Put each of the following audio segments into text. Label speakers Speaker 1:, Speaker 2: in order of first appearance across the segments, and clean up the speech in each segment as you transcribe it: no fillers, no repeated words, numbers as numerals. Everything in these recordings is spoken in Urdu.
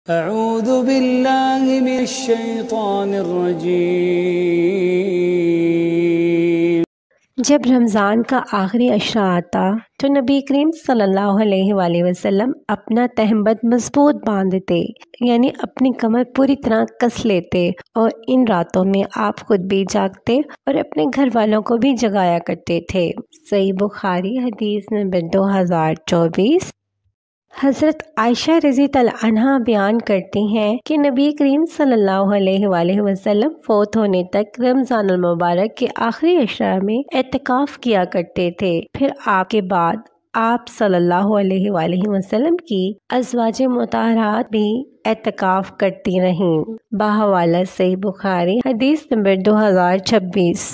Speaker 1: اعوذ باللہ من الشیطان الرجیم۔
Speaker 2: جب رمضان کا آخری عشرہ آتا تو نبی کریم صلی اللہ علیہ وآلہ وسلم اپنا تہمت مضبوط باندھتے، یعنی اپنی کمر پوری طرح کس لیتے، اور ان راتوں میں آپ خود بھی جاگتے اور اپنے گھر والوں کو بھی جگایا کرتے تھے۔ صحیح بخاری حدیث نمبر 2024۔ حضرت عائشہ رضی اللہ عنہا بیان کرتی ہیں کہ نبی کریم صلی اللہ علیہ وآلہ وسلم فوت ہونے تک رمضان المبارک کے آخری عشرہ میں اعتکاف کیا کرتے تھے۔ پھر آپ کے بعد آپ صلی اللہ علیہ وآلہ وسلم کی ازواج مطہرات بھی اعتکاف کرتی رہیں۔ بحوالہ صحیح بخاری حدیث نمبر 2026۔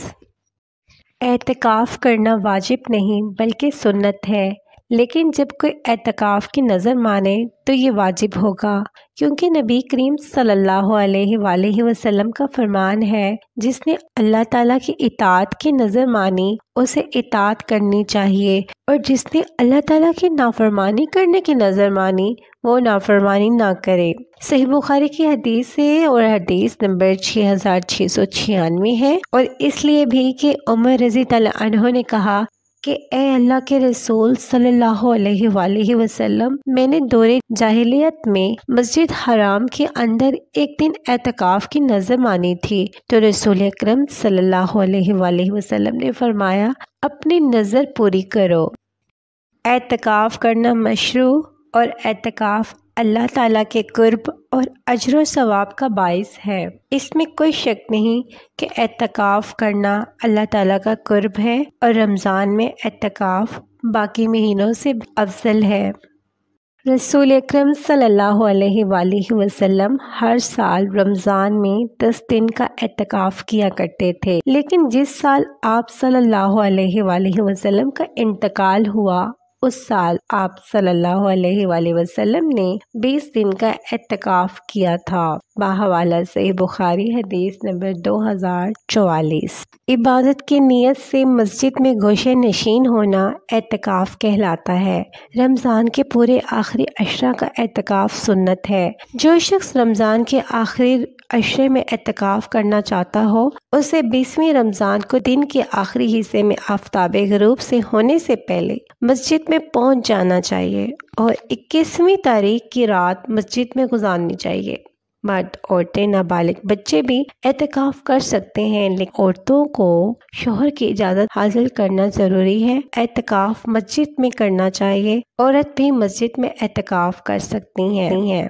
Speaker 2: اعتکاف کرنا واجب نہیں بلکہ سنت ہے، لیکن جب کوئی اعتکاف کی نظر مانے تو یہ واجب ہوگا، کیونکہ نبی کریم صلی اللہ علیہ وآلہ وسلم کا فرمان ہے، جس نے اللہ تعالیٰ کی اطاعت کی نظر مانی اسے اطاعت کرنی چاہیے، اور جس نے اللہ تعالیٰ کی نافرمانی کرنے کی نظر مانی وہ نافرمانی نہ کرے۔ صحیح بخاری کی حدیث ہے اور حدیث نمبر 6696 ہے، اور اس لیے بھی کہ عمر رضی اللہ عنہ نے کہا کہ اے اللہ کے رسول صلی اللہ علیہ وآلہ وسلم، میں نے دور جاہلیت میں مسجد حرام کے اندر ایک دن اعتکاف کی نظر مانی تھی، تو رسول اکرم صلی اللہ علیہ وآلہ وسلم نے فرمایا اپنی نظر پوری کرو۔ اعتکاف کرنا مشروع، اور اعتکاف اللہ تعالیٰ کے قرب اور اجر و ثواب کا باعث ہے۔ اس میں کوئی شک نہیں کہ اعتکاف کرنا اللہ تعالیٰ کا قرب ہے، اور رمضان میں اعتکاف باقی مہینوں سے افضل ہے۔ رسول اکرم صلی اللہ علیہ وآلہ وسلم ہر سال رمضان میں 10 دن کا اعتکاف کیا کرتے تھے، لیکن جس سال آپ صلی اللہ علیہ وآلہ وسلم کا انتقال ہوا اس سال آپ صلی اللہ علیہ وآلہ وسلم نے 20 دن کا اعتکاف کیا تھا۔ بحوالہ صحیح بخاری حدیث نمبر 2044۔ عبادت کی نیت سے مسجد میں گوشے نشین ہونا اعتکاف کہلاتا ہے۔ رمضان کے پورے آخری عشرہ کا اعتکاف سنت ہے۔ جو شخص رمضان کے آخری عشرے میں اعتکاف کرنا چاہتا ہو اسے 20ویں رمضان کو دن کے آخری حصے میں آفتاب غروب سے ہونے سے پہلے مسجد میں پہنچ جانا چاہیے، اور 21ویں تاریخ کی رات مسجد میں گزارنی چاہیے۔ مرد، عورتیں، نابالغ بچے بھی اعتکاف کر سکتے ہیں، لیکن عورتوں کو شوہر کی اجازت حاصل کرنا ضروری ہے۔ اعتکاف مسجد میں کرنا چاہیے۔ عورت بھی مسجد میں اعتکاف کر سکتی ہیں۔